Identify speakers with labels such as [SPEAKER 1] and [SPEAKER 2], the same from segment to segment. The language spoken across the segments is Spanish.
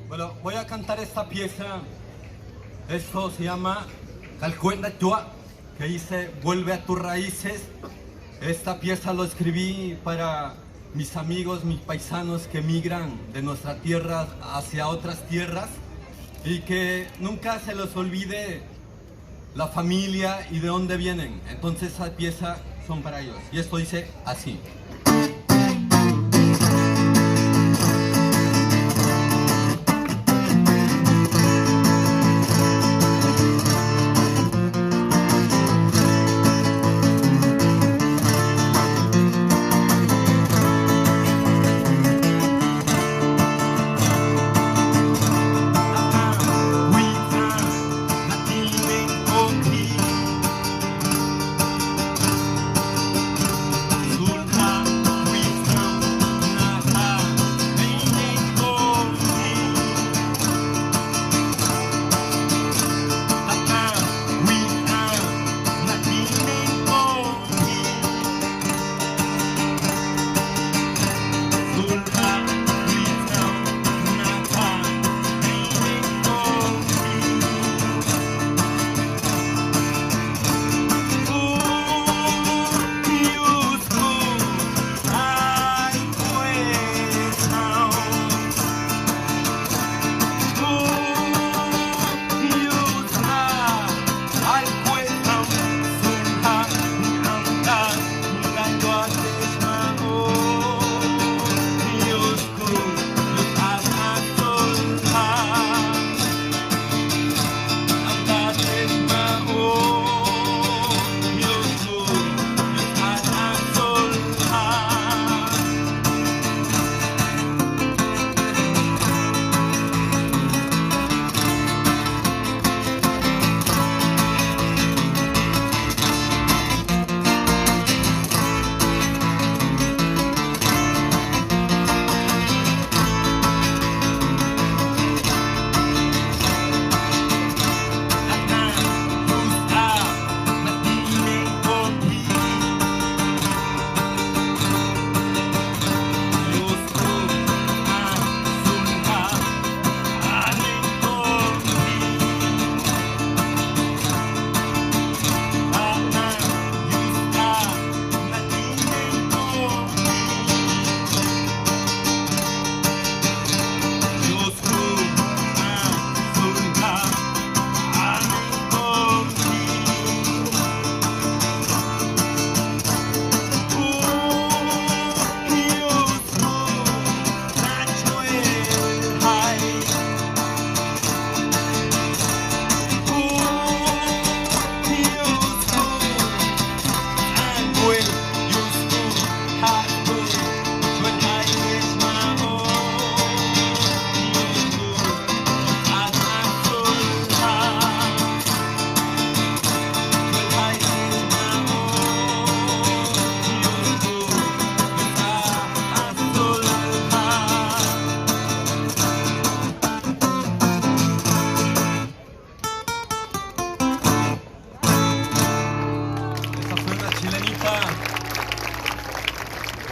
[SPEAKER 1] Bueno, voy a cantar esta pieza. Esto se llama Calcuenda Tua, que dice vuelve a tus raíces. Esta pieza lo escribí para mis amigos, mis paisanos que migran de nuestra tierra hacia otras tierras y que nunca se les olvide la familia y de dónde vienen. Entonces esa pieza son para ellos. Y esto dice así.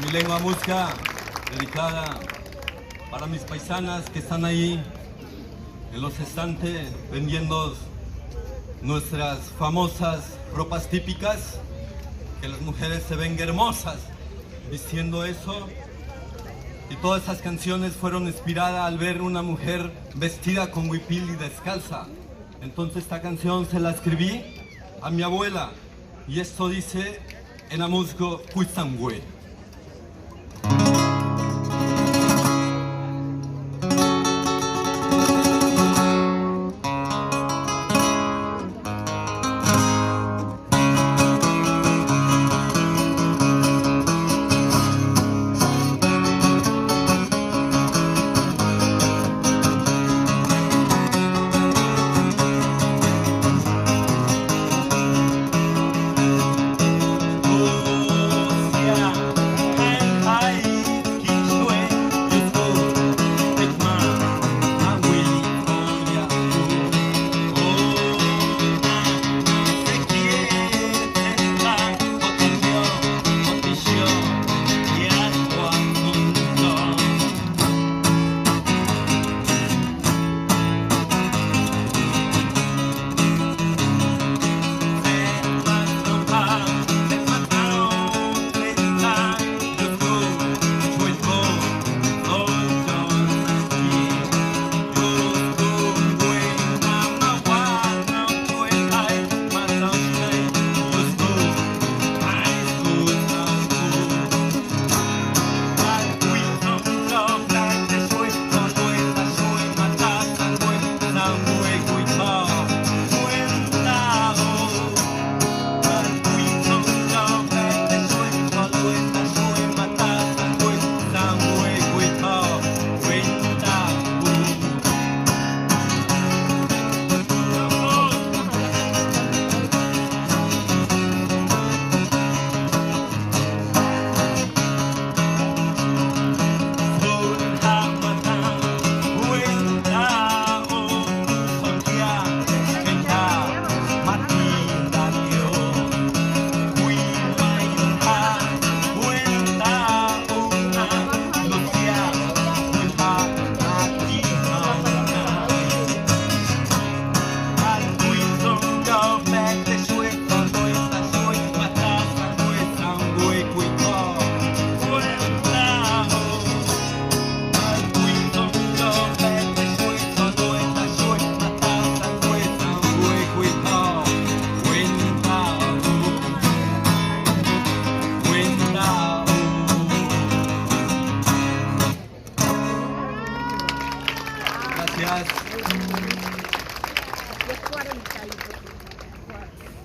[SPEAKER 1] Mi lengua musca, dedicada para mis paisanas que están ahí en los estantes vendiendo nuestras famosas ropas típicas, que las mujeres se ven hermosas vistiendo eso. Y todas esas canciones fueron inspiradas al ver una mujer vestida con huipil y descalza. Entonces esta canción se la escribí a mi abuela y esto dice en Amusco Cuitzangüe.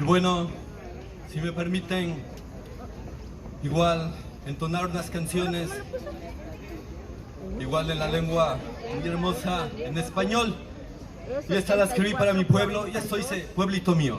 [SPEAKER 1] Y bueno, si me permiten, igual entonar unas canciones, igual en la lengua muy hermosa, en español. Y esta la escribí para mi pueblo, y esto dice, pueblito mío.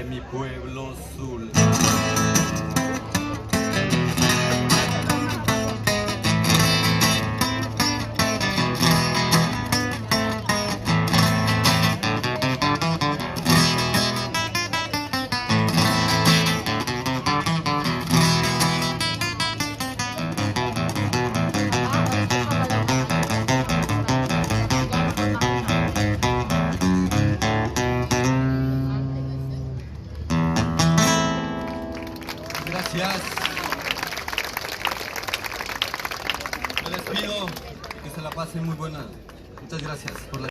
[SPEAKER 1] Mi pueblo azul. Gracias. Me despido y que se la pasen muy buena. Muchas gracias por la